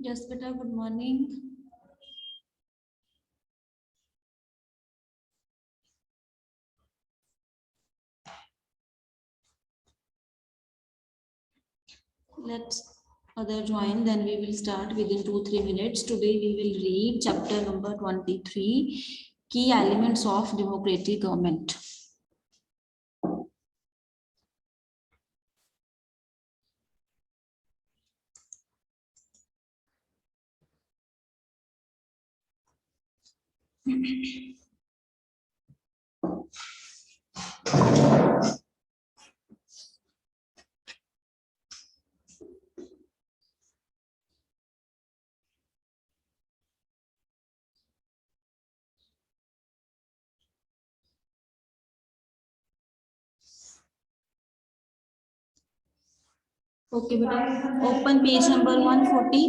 Yes बेटा, good morning. Let's other join, then we will start within 2-3 minutes. Today we will read chapter number 23, key elements of democratic government. Okay beta, open page number 140.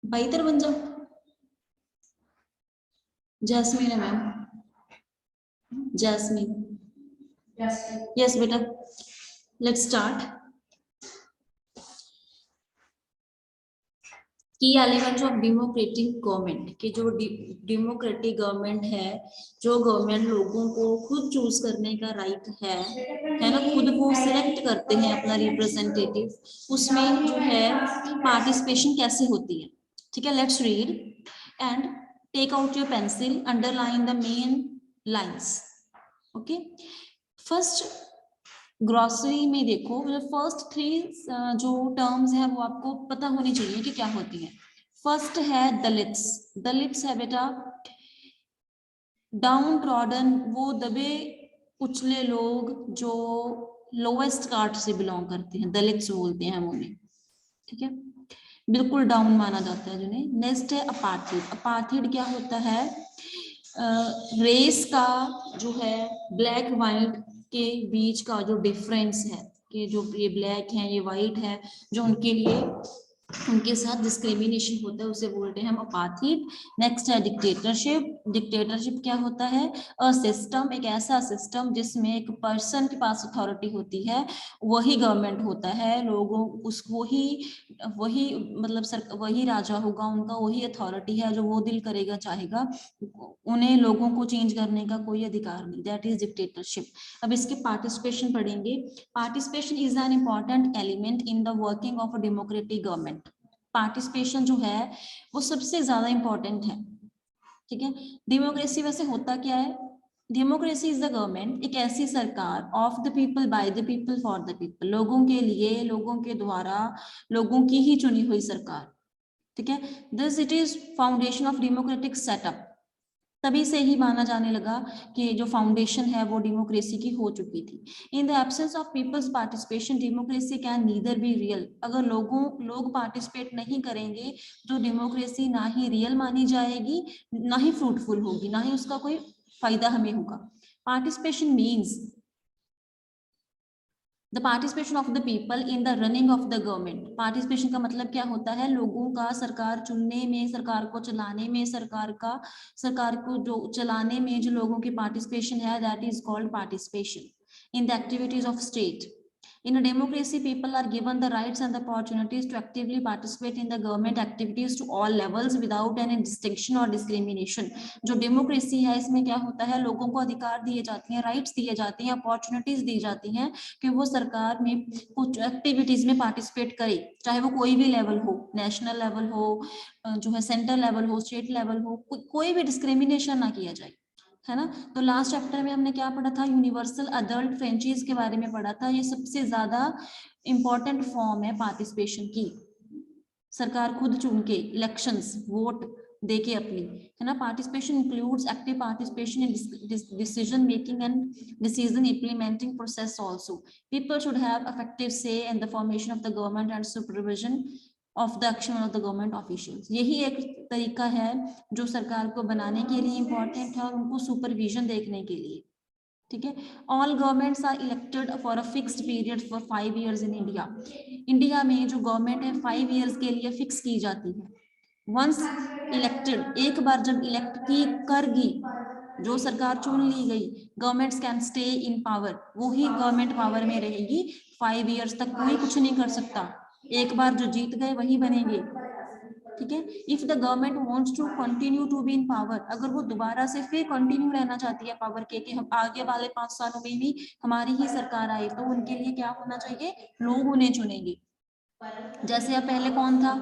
72 बन जाओ। Jasmine है ma'am, jasmine. Yes बेटा, let's start. की elements of democratic government, कि जो democratic government है, जो government लोगों को खुद चूज करने का राइट है ना, खुद वो सिलेक्ट करते हैं अपना रिप्रेजेंटेटिव, उसमें जो है पार्टिसिपेशन कैसे होती है। ठीक है, let's read and take out your pencil, underline the main lines. Okay, first grocery में देखो, फर्स्ट 3 जो टर्म्स है वो आपको पता होनी चाहिए कि क्या होती है। फर्स्ट है दलित्स। दलित्स है बेटा डाउन ट्रॉडन, वो दबे कुचले लोग जो लोवेस्ट कास्ट से बिलोंग करते हैं, दलित्स बोलते हैं हम उन्हें। ठीक है, बिल्कुल डाउन माना जाता है जिन्हें। नेक्स्ट है अपार्थिड। अपार्थिड क्या होता है, रेस का जो है ब्लैक व्हाइट के बीच का जो डिफरेंस है, कि जो ये ब्लैक है ये व्हाइट है, जो उनके लिए उनके साथ डिस्क्रिमिनेशन होता है, उसे बोलते हैं हम अपार्थिड। नेक्स्ट है डिक्टेटरशिप। डिक्टेटरशिप क्या होता है, अ सिस्टम, एक ऐसा सिस्टम जिसमें एक पर्सन के पास अथॉरिटी होती है, वही गवर्नमेंट होता है, लोगों उसको वही मतलब वही राजा होगा, उनका वही अथॉरिटी है, जो वो दिल करेगा चाहेगा, उन्हें लोगों को चेंज करने का कोई अधिकार नहीं, दैट इज डिक्टेटरशिप। अब इसके पार्टिसिपेशन पढ़ेंगे। Participation is an important element in the working of a democratic government. Participation जो है वो सबसे ज्यादा इंपॉर्टेंट है। ठीक है, डेमोक्रेसी वैसे होता क्या है, डेमोक्रेसी इज द गवर्नमेंट, एक ऐसी सरकार of the people by the people for the people, लोगों के लिए, लोगों के द्वारा, लोगों की ही चुनी हुई सरकार। ठीक है, this it is foundation of democratic setup. तभी से ही माना जाने लगा कि जो फाउंडेशन है वो डेमोक्रेसी की हो चुकी थी। In the absence of peoples participation democracy can neither be real. अगर लोग पार्टिसिपेट नहीं करेंगे तो डेमोक्रेसी ना ही रियल मानी जाएगी, ना ही फ्रूटफुल होगी, ना ही उसका कोई फायदा हमें होगा। Participation means the participation of the people in the running of the government. Participation का मतलब क्या होता है, लोगों का सरकार चुनने में, सरकार को चलाने में, सरकार को जो चलाने में जो लोगों की पार्टिसिपेशन है, that is called participation in the activities of state. In a democracy, people are given the rights and the opportunities to actively participate in the government activities to all levels without any distinction or discrimination. जो democracy है इसमें क्या होता है, लोगों को अधिकार दिए जाते हैं, राइट्स दिए जाते हैं, अपॉर्चुनिटीज दी जाती हैं कि वो सरकार में कुछ एक्टिविटीज में पार्टिसिपेट करे, चाहे वो कोई भी लेवल हो, नेशनल लेवल हो, जो है सेंट्रल लेवल हो, स्टेट लेवल हो, कोई भी डिस्क्रिमिनेशन ना किया जाए, है ना। तो लास्ट चैप्टर में हमने क्या पढ़ा था, यूनिवर्सल अडल्ट फ्रेंचाइज के बारे में पढ़ा था। ये सबसे ज्यादा इंपॉर्टेंट फॉर्म है पार्टिसिपेशन की, सरकार खुद चुन के, इलेक्शंस, वोट देके अपनी, है ना। Participation includes active participation in decision making and decision implementing process also. People should have effective say in the formation of the government and supervision of the action of the government officials. यही एक तरीका है जो सरकार को बनाने के लिए इंपॉर्टेंट है और उनको सुपरविजन देखने के लिए। ठीक है, all governments are elected for a fixed period for 5 years in India. India में जो गवर्नमेंट है 5 years के लिए फिक्स की जाती है। वंस इलेक्टेड, एक बार जब इलेक्ट की करगी, जो सरकार चुन ली गई, governments can stay in power, वो ही गवर्नमेंट पावर में रहेगी 5 इयर्स तक, कोई कुछ नहीं कर सकता, एक बार जो जीत गए वही बनेंगे। ठीक है, if the government wants to continue to be in power, अगर वो दोबारा से फिर कंटिन्यू रहना चाहती है पावर के, कि हम आगे वाले 5 सालों में भी हमारी ही सरकार आए, तो उनके लिए क्या होना चाहिए, लोग उन्हें चुनेंगे। जैसे अब पहले कौन था,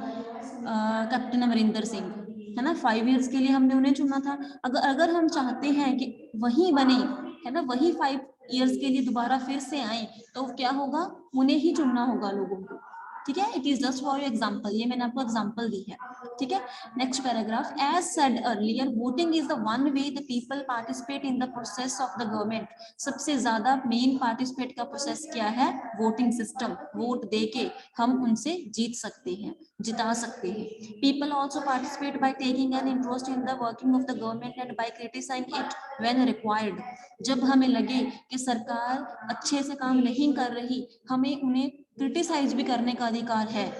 कैप्टन अमरिंदर सिंह, है ना, 5 इयर्स के लिए हमने उन्हें चुना था। अगर हम चाहते हैं कि वही बने, है ना, वही 5 इयर्स के लिए दोबारा फिर से आए, तो क्या होगा, उन्हें ही चुनना होगा लोगों को। ठीक है, it is just for example, ये मैंने आपको एग्जाम्पल दी है। ठीक है, next paragraph, as said earlier voting is the one way the people participate in the process of the government. सबसे ज्यादा मेन पार्टिसिपेट का प्रोसेस क्या है, वोटिंग सिस्टम, वोट देके हम उनसे जीत सकते हैं, जिता सकते हैं। People also participate by taking an interest in the working of the government and by criticising it when required. जब हमें लगे कि सरकार अच्छे से काम नहीं कर रही, हमें उन्हें क्रिटिसाइज भी करने का अधिकार है।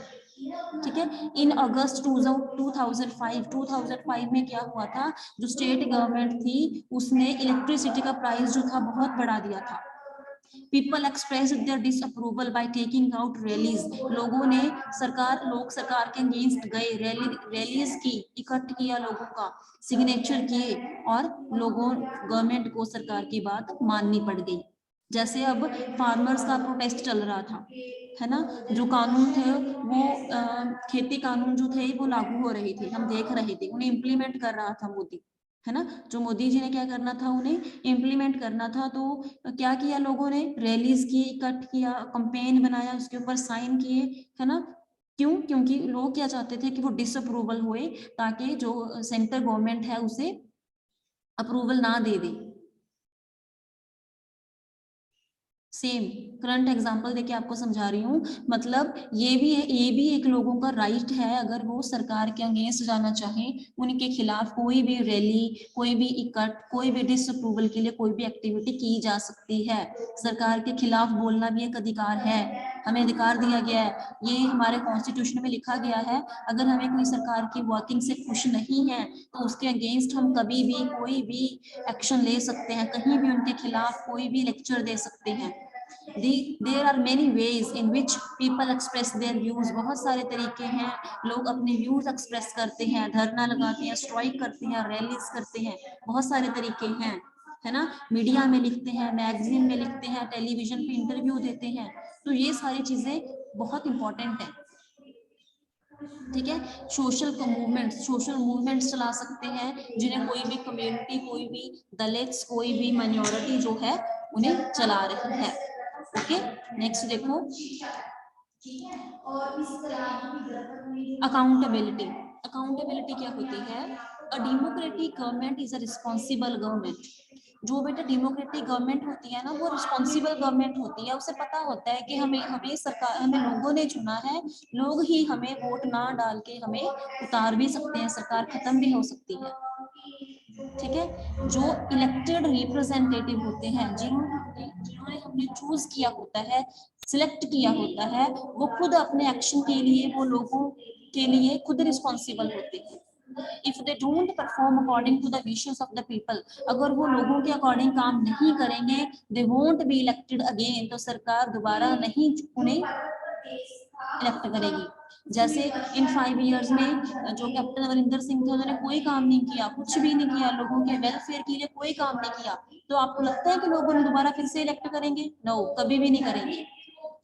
ठीक है, इन अगस्त 2005 में क्या हुआ था, जो स्टेट गवर्नमेंट थी उसने इलेक्ट्रिसिटी का प्राइस जो था बहुत बढ़ा दिया था। People express their disapproval by taking out rallies, लोगों ने सरकार के अगेंस्ट गए, रैलीज की, इकट्ठ किया लोगों का, सिग्नेचर किए, और लोगों गवर्नमेंट को सरकार की बात माननी पड़ गई। जैसे अब फार्मर्स का प्रोटेस्ट चल रहा था, है ना, जो कानून थे वो खेती कानून जो थे वो लागू हो रहे थे, हम देख रहे थे, उन्हें इम्प्लीमेंट कर रहा था मोदी, है ना, जो मोदी जी ने क्या करना था, उन्हें इम्प्लीमेंट करना था। तो क्या किया लोगों ने, रैलीज की, इकट्ठ किया, कंपेन बनाया, उसके ऊपर साइन किए, है ना। क्यों, क्योंकि लोग क्या चाहते थे कि वो डिसअप्रूवल हुए, ताकि जो सेंट्रल गवर्नमेंट है उसे अप्रूवल ना दे दे। सेम करंट एग्जांपल देके आपको समझा रही हूँ, मतलब ये भी एक लोगों का राइट है, अगर वो सरकार के अगेंस्ट जाना चाहे, उनके खिलाफ कोई भी रैली, कोई भी इकट्ठ, कोई भी डिसअप्रूवल के लिए कोई भी एक्टिविटी की जा सकती है। सरकार के खिलाफ बोलना भी एक अधिकार है, हमें अधिकार दिया गया है, ये हमारे कॉन्स्टिट्यूशन में लिखा गया है। अगर हमें कोई सरकार की वर्किंग से खुश नहीं है, तो उसके अगेंस्ट हम कभी भी कोई भी एक्शन ले सकते हैं, कहीं भी उनके खिलाफ कोई भी लेक्चर दे सकते हैं। There are many ways in which people express their views, बहुत सारे तरीके हैं, लोग अपने व्यूज एक्सप्रेस करते हैं, धरना लगाते हैं, स्ट्राइक करते हैं, रैलीज करते हैं, बहुत सारे तरीके हैं, है ना, मीडिया में लिखते हैं, मैगजीन में लिखते हैं, टेलीविजन पे इंटरव्यू देते हैं, तो ये सारी चीजें बहुत इंपॉर्टेंट है। ठीक है, सोशल मूवमेंट्स चला सकते हैं, जिन्हें कोई भी कम्युनिटी, कोई भी दलित्स, कोई भी माइनॉरिटी जो है उन्हें चला रही है। ओके, नेक्स्ट देखो, अकाउंटेबिलिटी। अकाउंटेबिलिटी क्या होती है, a democratic government is a responsible government. जो बेटा डेमोक्रेटिक गवर्नमेंट होती है ना, वो रिस्पॉन्सिबल गवर्नमेंट होती है, उसे पता होता है कि हमें सरकार, हमें लोगों ने चुना है, लोग ही हमें वोट ना डाल के हमें उतार भी सकते हैं, सरकार खत्म भी हो सकती है। ठीक है, जो इलेक्टेड रिप्रेजेंटेटिव होते हैं, जिन्होंने हमने चूज किया होता है, सिलेक्ट किया होता है, वो खुद अपने एक्शन के लिए, वो लोगों के लिए खुद रिस्पॉन्सिबल होते हैं। If they don't perform according to the wishes of the people, अगर वो लोगों के अकॉर्डिंग काम नहीं करेंगे, they won't be elected again, तो सरकार दोबारा नहीं उन्हें इलेक्ट करेगी। जैसे इन 5 इयर्स में जो कैप्टन अमरिंदर सिंह थे, उन्होंने कोई काम नहीं किया, कुछ भी नहीं किया, लोगों के वेलफेयर के लिए कोई काम नहीं किया, तो आपको लगता है कि लोग उन्हें दोबारा फिर से इलेक्ट करेंगे? नो, कभी भी नहीं करेंगे,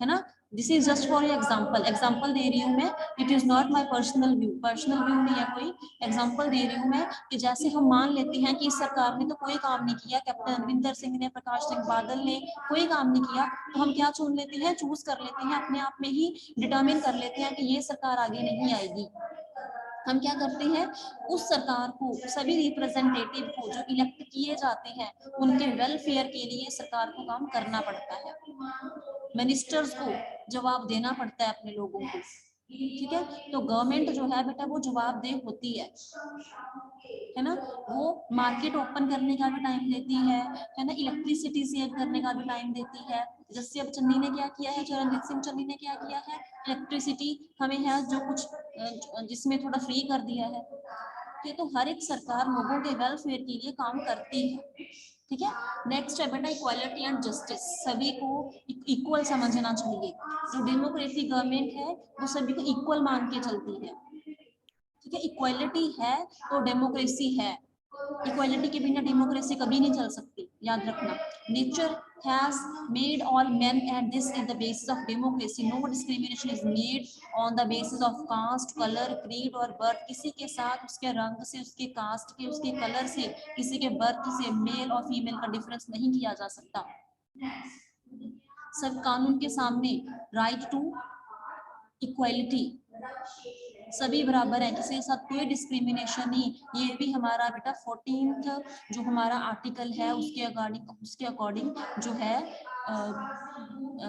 है ना। This is just for example दे रही हूँ मैं, it is not my personal view नहीं है कोई, एग्जाम्पल दे रही हूँ मैं, कि जैसे हम मान लेते हैं कि इस सरकार ने तो कोई काम नहीं किया, कैप्टन अमरिंदर सिंह ने, प्रकाश सिंह बादल ने कोई काम नहीं किया, तो हम क्या चुन लेते हैं, चूज कर लेते हैं, अपने आप में ही डिटर्मिन कर लेते हैं कि ये सरकार आगे नहीं आएगी। हम क्या करते हैं, उस सरकार को, सभी रिप्रेजेंटेटिव को जो इलेक्ट किए जाते हैं, उनके वेलफेयर के लिए सरकार को काम करना पड़ता है, मिनिस्टर्स को जवाब देना पड़ता है अपने लोगों को। ठीक है, तो गवर्नमेंट जो है बेटा वो जवाबदेह होती है ना, वो मार्केट ओपन करने का भी टाइम देती है ना, इलेक्ट्रिसिटी सेव करने का भी टाइम देती है। जैसे अब चन्नी ने क्या किया है, चरणजीत सिंह चन्नी ने क्या किया है, इलेक्ट्रिसिटी हमें है जो कुछ जिसमें थोड़ा फ्री कर दिया है ये तो हर एक सरकार लोगों के वेलफेयर के लिए काम करती है, ठीक है। नेक्स्ट है बेटा इक्वालिटी एंड जस्टिस, सभी को इक्वल समझना चाहिए। जो डेमोक्रेटिक गवर्नमेंट है वो सभी को इक्वल मान के चलती है, ठीक है। इक्वालिटी है तो डेमोक्रेसी है, इक्वालिटी के बिना डेमोक्रेसी कभी नहीं चल सकती, याद रखना। Nature has made all men and this is the basis of democracy. No discrimination is made on the basis of caste, color, creed और birth। किसी के साथ उसके रंग से, उसके कास्ट के, उसके कलर से, किसी के बर्थ से मेल और फीमेल का डिफरेंस नहीं किया जा सकता। सब कानून के सामने राइट टू इक्वालिटी, सभी बराबर है, किसी के साथ कोई डिस्क्रिमिनेशन नहीं। ये भी हमारा बेटा 14th जो हमारा आर्टिकल है उसके अकॉर्डिंग जो है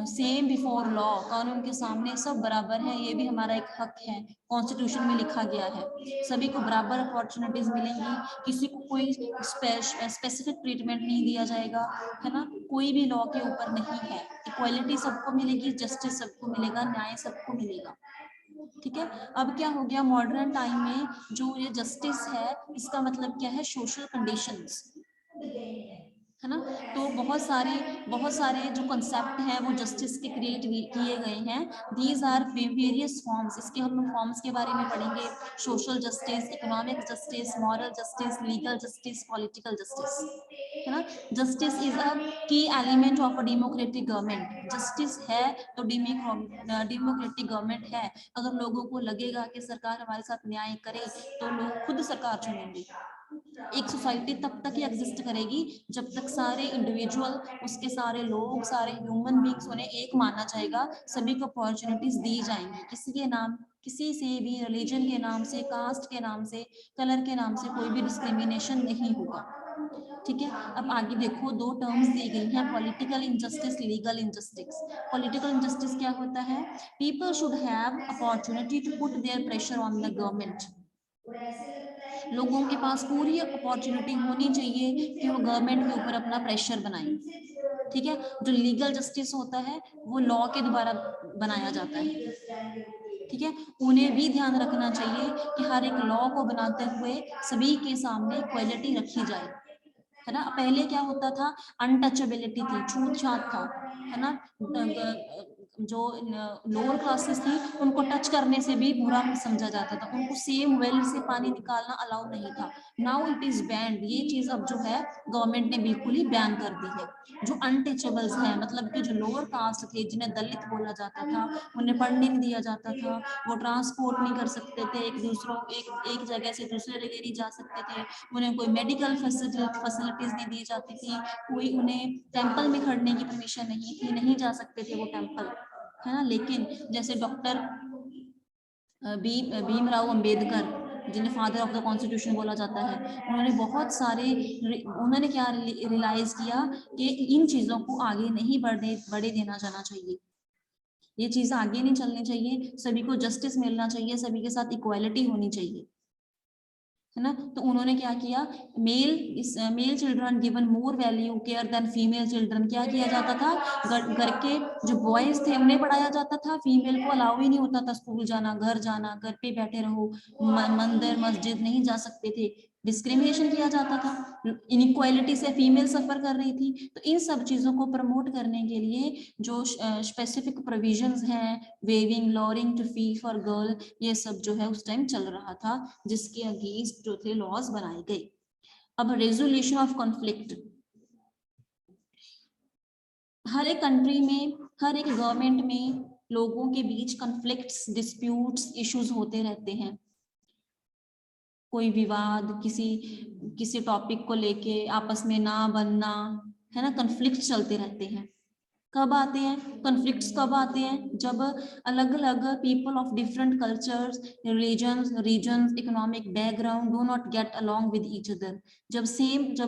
सेम बिफोर लॉ, कानून के सामने सब बराबर है, ये भी हमारा एक हक है, कॉन्स्टिट्यूशन में लिखा गया है। सभी को बराबर अपॉर्चुनिटीज मिलेंगी, किसी को कोई स्पेसिफिक ट्रीटमेंट नहीं दिया जाएगा, है ना, कोई भी लॉ के ऊपर नहीं है। इक्वालिटी सबको मिलेगी, जस्टिस सबको मिलेगा, न्याय सबको मिलेगा, ठीक है। अब क्या हो गया मॉडर्न टाइम में जो ये जस्टिस है इसका मतलब क्या है, सोशल कंडीशंस, है ना। तो बहुत सारे जो कंसेप्ट हैं वो जस्टिस के क्रिएट किए गए हैं। दीज आर वेरियस फॉर्म्स, इसके हम फॉर्म्स के बारे में पढ़ेंगे। Social justice, economic justice, moral justice, legal justice, political justice, है ना। जस्टिस इज अ की element of a democratic government. Justice है तो डेमोक्रेटिक गवर्नमेंट है। अगर लोगों को लगेगा कि सरकार हमारे साथ न्याय करे तो लोग खुद सरकार चुनेंगे। एक सोसाइटी तब तक ही एग्जिस्ट करेगी जब तक सारे इंडिविजुअल, उसके सारे लोग, सारे ह्यूमन बींग्स उन्हें एक माना जाएगा, सभी को अपॉर्चुनिटीज दी जाएंगी। किसी के नाम, किसी से भी रिलीजन के नाम से, कास्ट के नाम से, कलर के नाम से कोई भी डिस्क्रिमिनेशन नहीं होगा, ठीक है। अब आगे देखो, दो टर्म्स दी गई हैं, political injustice, legal injustice. Political injustice क्या होता है, people should have opportunity to put their pressure on the government. लोगों के पास पूरी अपॉर्चुनिटी होनी चाहिए कि वो गवर्नमेंट के ऊपर अपना प्रेशर बनाए, ठीक है। जो लीगल जस्टिस होता है वो लॉ के द्वारा बनाया जाता है, ठीक है। उन्हें भी ध्यान रखना चाहिए कि हर एक लॉ को बनाते हुए सभी के सामने इक्वालिटी रखी जाए, है ना। पहले क्या होता था, अनटचेबिलिटी थी, छूत-छात था, है ना। जो लोअर क्लासेस थी उनको टच करने से भी बुरा समझा जाता था, उनको सेम वेल से पानी निकालना अलाउ नहीं था। नाउ इट इज बैंड, ये चीज अब जो है गवर्नमेंट ने बिल्कुल ही बैन कर दी है। जो अनटचेबल्स है, मतलब कि जो लोअर कास्ट थे, जिन्हें दलित बोला जाता था, उन्हें पढ़ने नहीं दिया जाता था, वो ट्रांसपोर्ट नहीं कर सकते थे, एक जगह से दूसरे जगह नहीं जा सकते थे, उन्हें कोई मेडिकल फैसिलिटीज नहीं दी जाती थी, कोई उन्हें टेंपल में खड़ने की परमिशन नहीं थी, नहीं जा सकते थे वो टेंपल, है ना। लेकिन जैसे डॉक्टर भीमराव अंबेडकर, जिन्हें फादर ऑफ द कॉन्स्टिट्यूशन बोला जाता है, उन्होंने क्या रियलाइज किया कि इन चीजों को आगे नहीं बढ़े देना जाना चाहिए, ये चीज आगे नहीं चलनी चाहिए, सभी को जस्टिस मिलना चाहिए, सभी के साथ इक्वालिटी होनी चाहिए, है ना। तो उन्होंने क्या किया, male children given more value care than female children. क्या किया जाता था, घर के जो बॉयज थे उन्हें पढ़ाया जाता था, फीमेल को अलाउ ही नहीं होता था स्कूल जाना, घर जाना, घर पे बैठे रहो, मंदिर मस्जिद नहीं जा सकते थे, डिस्क्रिमिनेशन किया जाता था, इनइक्वालिटी से फीमेल सफर कर रही थी। तो इन सब चीजों को प्रमोट करने के लिए जो स्पेसिफिक प्रोविजंस हैं, waiving, lowering to fee for girl, ये सब जो है उस टाइम चल रहा था, जिसके अगेंस्ट जो थे लॉज बनाए गए। अब रेजोल्यूशन ऑफ कॉन्फ्लिक्ट, हर एक कंट्री में, हर एक गवर्नमेंट में लोगों के बीच कॉन्फ्लिक्ट्स, डिस्प्यूट्स, इश्यूज होते रहते हैं। कोई विवाद, किसी टॉपिक को लेके आपस में ना बनना, है ना, कॉन्फ्लिक्ट चलते रहते हैं। कब आते हैं कॉन्फ्लिक्ट्स, कब आते हैं, जब अलग अलग people of different cultures, religions, regions, economic background do not get along with each other. जब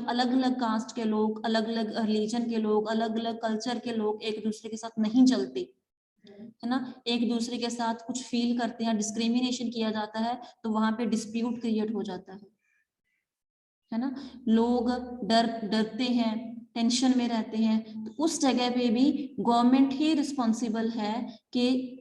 अलग अलग कास्ट के लोग, अलग अलग रिलीजन के लोग, अलग अलग कल्चर के लोग एक दूसरे के साथ नहीं चलते, है ना, एक दूसरे के साथ कुछ फील करते हैं, डिस्क्रिमिनेशन किया जाता है, तो वहां पे डिस्प्यूट क्रिएट हो जाता है ना। लोग डरते हैं, टेंशन में रहते हैं, तो उस जगह पे भी गवर्नमेंट ही रिस्पॉन्सिबल है कि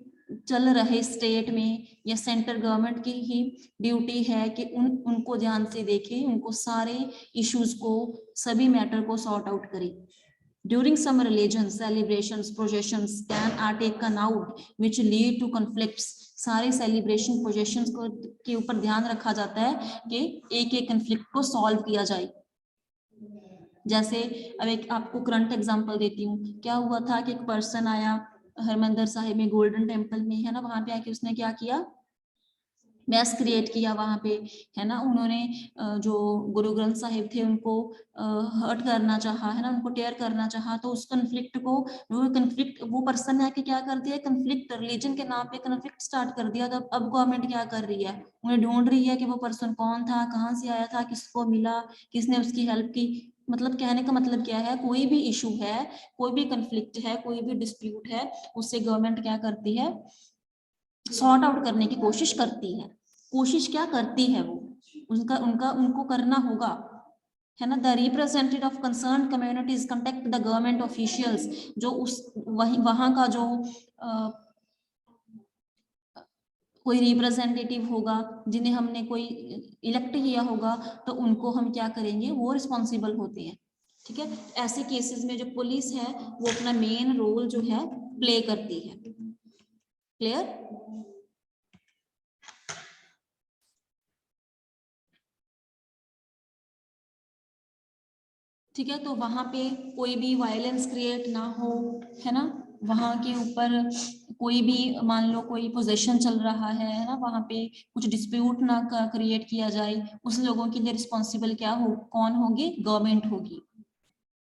चल रहे स्टेट में या सेंट्रल गवर्नमेंट की ही ड्यूटी है कि उनको ध्यान से देखे, उनको सारे इश्यूज को, सभी मैटर को सॉर्ट आउट करे। During some religions, celebrations, processions are taken out which lead to conflicts. सारे सेलिब्रेशन प्रोजेक्शंस को के ऊपर ध्यान रखा जाता है कि एक एक कन्फ्लिक्ट को सॉल्व किया जाए। जैसे अब एक आपको करंट एग्जांपल देती हूँ, क्या हुआ था कि एक पर्सन आया हरमंदिर साहिब में, गोल्डन टेम्पल में, है ना, वहां पे आके उसने क्या किया, मैस क्रिएट किया वहां पे, है ना। उन्होंने जो गुरु ग्रंथ साहिब थे उनको हर्ट करना चाहा, है ना, उनको टेयर करना चाहा। तो उस कन्फ्लिक्ट को, वो पर्सन है कि क्या कर दिया, कन्फ्लिक्ट, रिलीजन के नाम पे कन्फ्लिक्ट स्टार्ट कर दिया। तो अब गवर्नमेंट क्या कर रही है, उन्हें ढूंढ रही है कि वो पर्सन कौन था, कहाँ से आया था, किसको मिला, किसने उसकी हेल्प की। मतलब कहने का मतलब क्या है, कोई भी इशू है, कोई भी कन्फ्लिक्ट है, कोई भी डिस्प्यूट है, उससे गवर्नमेंट क्या करती है, सॉर्ट आउट करने की कोशिश करती है। कोशिश क्या करती है, वो उनको करना होगा, है ना। The representative of concern communities contact the government officials, जो उस वहां का जो कोई रिप्रेजेंटेटिव होगा, जिन्हें हमने कोई इलेक्ट किया होगा, तो उनको हम क्या करेंगे, वो रिस्पॉन्सिबल होते हैं। ठीक है, ऐसे केसेस में जो पुलिस है वो अपना मेन रोल जो है प्ले करती है। क्लियर? ठीक है, तो वहां पे कोई भी वायलेंस क्रिएट ना हो, है ना, वहां के ऊपर कोई भी, मान लो कोई पोजीशन चल रहा है ना, वहां पे कुछ डिस्प्यूट ना क्रिएट किया जाए। उस लोगों के लिए रिस्पॉन्सिबल क्या हो, कौन होगी, गवर्नमेंट होगी,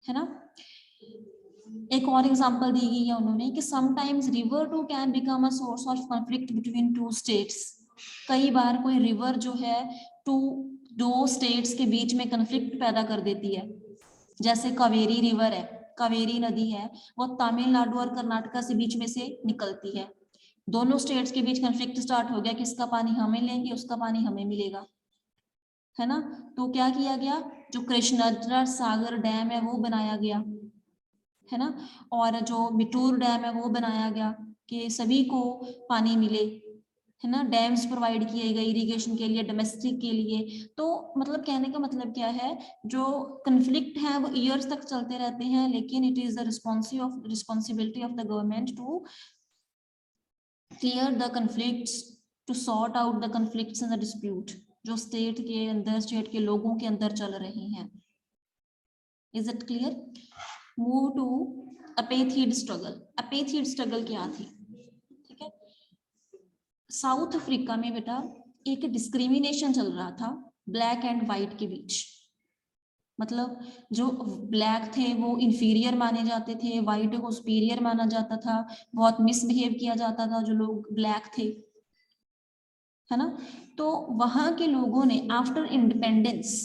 है ना। एक और एग्जांपल दी गई है उन्होंने कि sometimes river too can become a source of conflict between two states. कई बार कोई रिवर जो है दो स्टेट्स के बीच में कन्फ्लिक्ट पैदा कर देती है। जैसे कावेरी रिवर है, कावेरी नदी है, वो तमिलनाडु और कर्नाटका से बीच में से निकलती है। दोनों स्टेट्स के बीच कन्फ्लिक्ट स्टार्ट हो गया, किसका पानी हमें लेंगे, उसका पानी हमें मिलेगा, है ना। तो क्या किया गया, जो कृष्णा सागर डैम है वो बनाया गया, है ना, और जो बिटूर डैम है वो बनाया गया कि सभी को पानी मिले, है ना। डैम्स प्रोवाइड किए गए इरिगेशन के लिए, डोमेस्टिक के लिए। तो मतलब कहने का मतलब क्या है, जो कन्फ्लिक्ट है वो ईयर्स तक चलते रहते हैं, लेकिन it is the responsibility of the government to clear the conflicts, to sort out the conflicts and the dispute जो स्टेट के अंदर, स्टेट के लोगों के अंदर चल रहे हैं। Is it clear? Move to apartheid struggle. Apartheid struggle क्या थी? ठीक है, साउथ अफ्रीका में बेटा एक डिस्क्रिमिनेशन चल रहा था ब्लैक एंड व्हाइट के बीच। मतलब जो ब्लैक थे वो इंफीरियर माने जाते थे, व्हाइट को सुपीरियर माना जाता था, बहुत मिसबिहेव किया जाता था जो लोग ब्लैक थे, है ना। तो वहां के लोगों ने आफ्टर इंडिपेंडेंस,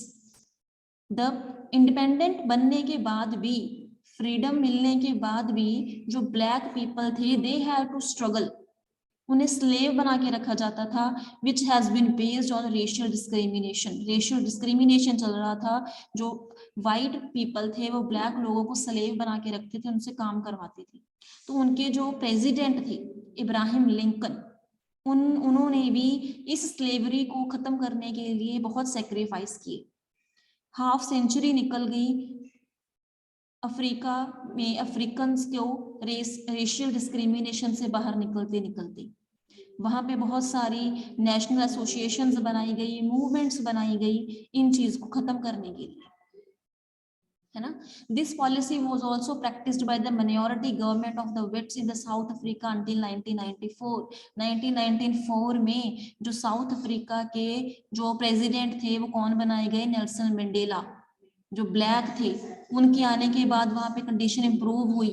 द इंडिपेंडेंट बनने के बाद भी, फ्रीडम मिलने के बाद भी, जो ब्लैक पीपल थे दे हैव टू स्ट्रगल, उन्हें स्लेव बना के रखा जाता था, which has been based on racial discrimination. Racial discrimination चल रहा था, जो व्हाइट पीपल थे वो ब्लैक लोगों को स्लेव बना के रखते थे, उनसे काम करवाते थे। तो उनके जो प्रेसिडेंट थे इब्राहिम लिंकन, उन्होंने भी इस स्लेवरी को खत्म करने के लिए बहुत सेक्रीफाइस किए। हाफ सेंचुरी निकल गई अफ्रीका में अफ्रीकन को रेशियल डिस्क्रिमिनेशन से बाहर निकलते निकलते। वहां पे बहुत सारी नेशनल एसोसिएशंस बनाई गई, मूवमेंट्स बनाई गई इन चीज को खत्म करने के लिए, है ना। This policy was also practised by the minority government of the whites in the South Africa until 1994। 1994 में जो साउथ अफ्रीका के जो प्रेसिडेंट थे वो कौन बनाए गए, नेल्सन मंडेला। जो ब्लैक थे उनके आने के बाद वहां पे कंडीशन इंप्रूव हुई,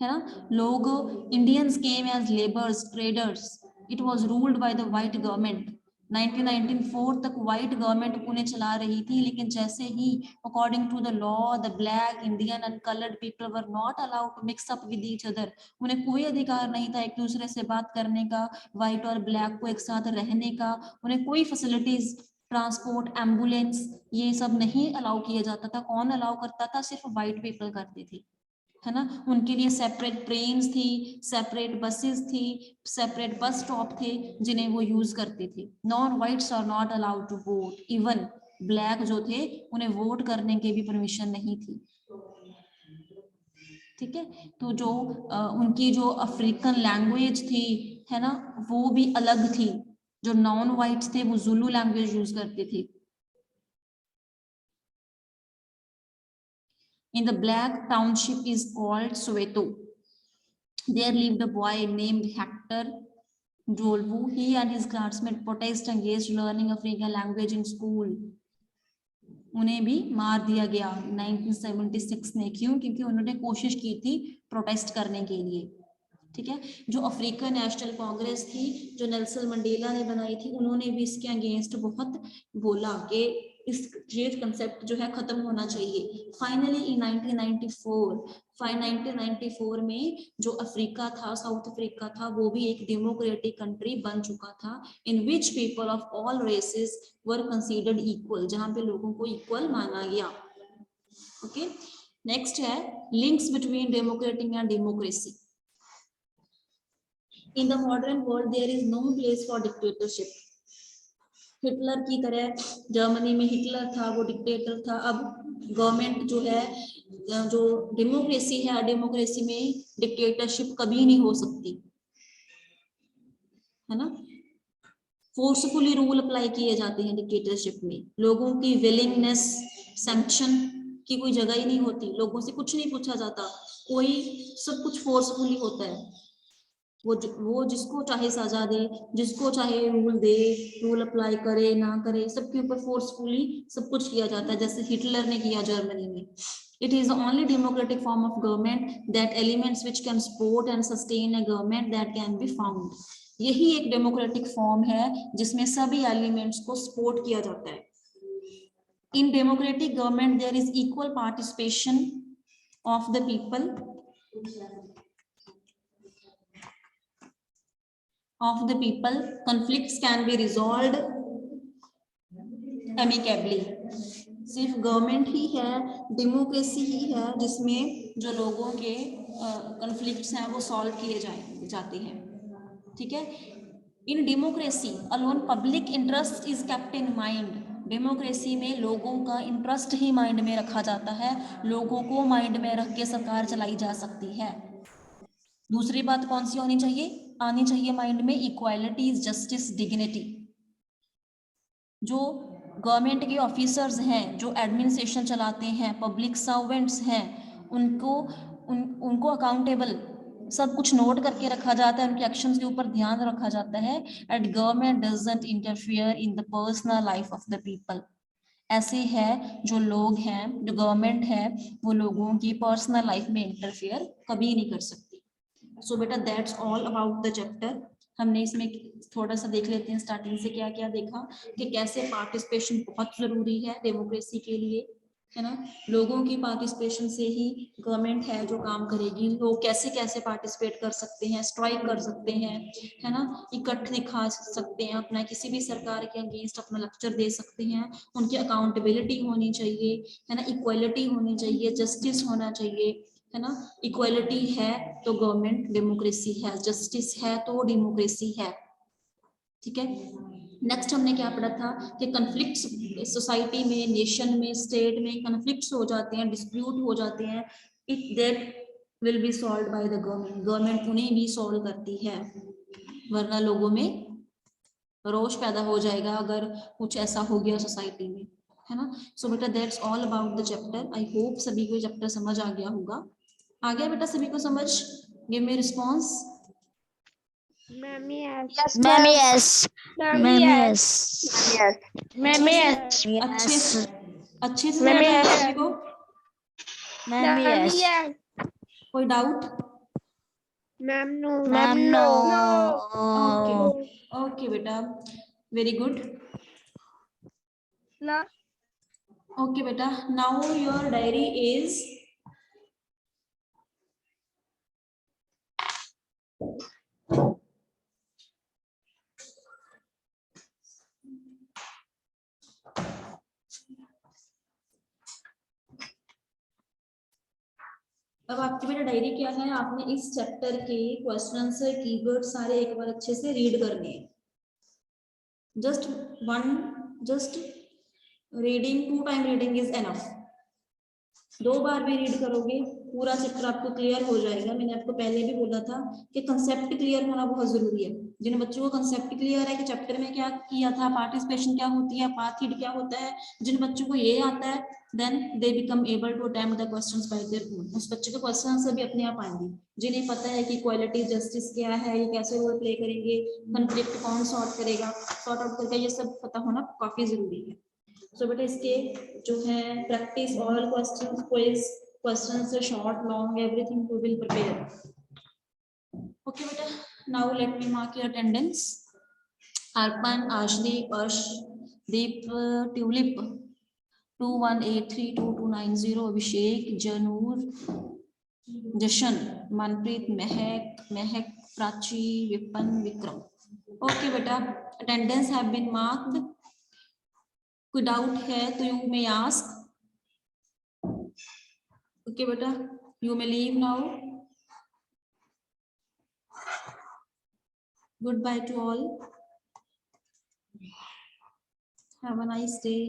है ना। लोग, Indians came as labours, traders, it was ruled by the white government. 1994 तक व्हाइट गवर्नमेंट उन्हें चला रही थी, लेकिन जैसे ही according to the law the black, Indian and coloured people were not allowed to mix up with each other. उन्हें कोई अधिकार नहीं था एक दूसरे से बात करने का, व्हाइट और ब्लैक को एक साथ रहने का, उन्हें कोई फैसिलिटीज, ट्रांसपोर्ट, एम्बुलेंस, ये सब नहीं अलाउ किया जाता था। कौन अलाउ करता था? सिर्फ व्हाइट पीपल करते थे। है ना। उनके लिए सेपरेट ट्रेन्स थी, सेपरेट बसेस थी, सेपरेट बस स्टॉप थे जिन्हें वो यूज करते थे। Non whites are not allowed to vote, even black जो थे उन्हें वोट करने की भी परमिशन नहीं थी। ठीक है, तो जो उनकी जो अफ्रीकन लैंग्वेज थी, है ना, वो भी अलग थी। जो नॉन वाइट्स थे वो जुलू लैंग्वेज यूज करते थे। In the black township is called Soweto. There lived a boy named Hector Dolvu. He and his classmates protest against learning African language in school. उन्हें भी मार दिया गया 1976 में। क्यों? क्योंकि उन्होंने कोशिश की थी प्रोटेस्ट करने के लिए। ठीक है, जो अफ्रीकन नेशनल कांग्रेस थी, जो नेल्सन मंडेला ने बनाई थी, उन्होंने भी इसके अगेंस्ट बहुत बोला कि इस ये कंसेप्ट जो है खत्म होना चाहिए। फाइनली इन 1994 में जो अफ्रीका था, साउथ अफ्रीका था, वो भी एक डेमोक्रेटिक कंट्री बन चुका था, in which people of all races were considered equal, जहां पे लोगों को इक्वल माना गया। ओके, नेक्स्ट है links between democratic and democracy. In the modern world, there is no place for dictatorship. Hitler की तरह जर्मनी में हिटलर था, वो डिक्टेटर था। अब गवर्नमेंट जो है, जो डेमोक्रेसी है, डेमोक्रेसी में डिक्टेटरशिप कभी नहीं हो सकती, है ना। फोर्सफुली रूल अप्लाई किए जाते हैं डिक्टेटरशिप में। लोगों की विलिंगनेस, सैंक्शन की कोई जगह ही नहीं होती। लोगों से कुछ नहीं पूछा जाता, कोई सब कुछ फोर्सफुली होता है। वो जिसको चाहे सजा दे, जिसको चाहे रूल दे, रूल अप्लाई करे ना करे, सबके ऊपर फोर्सफुली सब कुछ किया जाता है, जैसे हिटलर ने किया जर्मनी में। It is the only democratic form of government that elements which can support and sustain a government that can be found. यही एक डेमोक्रेटिक फॉर्म है जिसमें सभी एलिमेंट्स को सपोर्ट किया जाता है। In democratic government there is equal participation of the people conflicts can be resolved amicably. सिर्फ गवर्नमेंट ही है, डेमोक्रेसी ही है जिसमें जो लोगों के कॉन्फ्लिक्ट्स हैं वो सॉल्व किए जाते हैं। ठीक है, in democracy alone public interest is kept in mind. Democracy में लोगों का इंटरेस्ट ही माइंड में रखा जाता है, लोगों को माइंड में रख के सरकार चलाई जा सकती है। दूसरी बात कौन सी आनी चाहिए माइंड में? Equality, justice, dignity. जो गवर्नमेंट के ऑफिसर्स हैं, जो एडमिनिस्ट्रेशन चलाते हैं, पब्लिक सर्वेंट्स हैं, उनको अकाउंटेबल, सब कुछ नोट करके रखा जाता है, उनके एक्शंस के ऊपर ध्यान रखा जाता है। And government doesn't interfere in the personal life of the people. ऐसे है जो लोग हैं, जो गवर्नमेंट है, वो लोगों की पर्सनल लाइफ में इंटरफियर कभी नहीं कर सकती। सो बेटा that's all about the chapter. हमने इसमें थोड़ा सा देख लेते हैं स्टार्टिंग से क्या क्या देखा, कि कैसे पार्टिसिपेशन बहुत जरूरी है डेमोक्रेसी के लिए, है ना। लोगों की पार्टिसिपेशन से ही गवर्नमेंट है जो काम करेगी। लोग कैसे कैसे पार्टिसिपेट कर सकते हैं, स्ट्राइक कर सकते हैं, है ना, इकट्ठ दिखा सकते हैं, अपना किसी भी सरकार के अगेंस्ट अपना लेक्चर दे सकते हैं। उनकी अकाउंटेबिलिटी होनी चाहिए, है ना, इक्वालिटी होनी चाहिए, जस्टिस होना चाहिए, है ना। इक्वालिटी है तो गवर्नमेंट डेमोक्रेसी है, जस्टिस है तो डेमोक्रेसी है। ठीक है, नेक्स्ट हमने क्या पढ़ा था कि कन्फ्लिक्ट्स सोसाइटी में, नेशन में, स्टेट में कन्फ्लिक्ट्स हो जाते हैं, डिस्प्यूट हो जाते हैं, it that will be solved by the government. Government उन्हें भी सॉल्व करती है, वरना लोगों में रोष पैदा हो जाएगा अगर कुछ ऐसा हो गया सोसाइटी में, है ना। सो बेटा that's all about the chapter. I hope सभी को चैप्टर समझ आ गया होगा। आ गया बेटा सभी को समझ? Give me response. Ma'am yes. Ma'am yes. Ma'am yes. Ma'am yes. अच्छे से समझ आ गया सभी को? Ma'am yes. कोई doubt? Ma'am no. Ma'am no. Okay okay बेटा, वेरी गुड। ओके बेटा, नाउ योर डायरी इज अब आपकी बेटा डायरी क्या है, आपने इस चैप्टर के क्वेश्चन आंसर कीवर्ड सारे एक बार अच्छे से रीड करने हैं। Just reading, 2 time reading is enough. 2 बार भी रीड करोगे पूरा चैप्टर आपको क्लियर हो जाएगा। मैंने आपको पहले भी बोला था कि कंसेप्ट क्लियर होना बहुत जरूरी है। जिन बच्चों को कंसेप्ट क्लियर है कि चैप्टर में क्या किया था, पार्टिसिपेशन क्या होती है, पाथ हीड क्या होता है, जिन बच्चों को ये आता है, then they become able to attempt the questions by their own. उस बच्चे के क्वेश्चन आंसर भी अपने आप आएंगे। जिन्हें पता है कि इक्वालिटी जस्टिस क्या है, ये कैसे रोल प्ले करेंगे, कॉन्फ्लिक्ट कौन सॉर्ट करेगा, सॉर्ट आउट करके, ये सब पता होना काफी जरूरी है। सो बेटा इसके जो है practice all questions, quiz questions short long everything you will prepare. Okay beta, now let me mark your attendance. Arpan, Ashdeep, Ash, Deep, Tulip 21832290, Abhishek, Janur, Jashan, Manpreet, Mehak, Prachi, Vipan, Vikram. Okay beta, attendance have been marked. कोई doubt है तो you may ask. Okay beta, you may leave now. Goodbye to all. Have a nice day.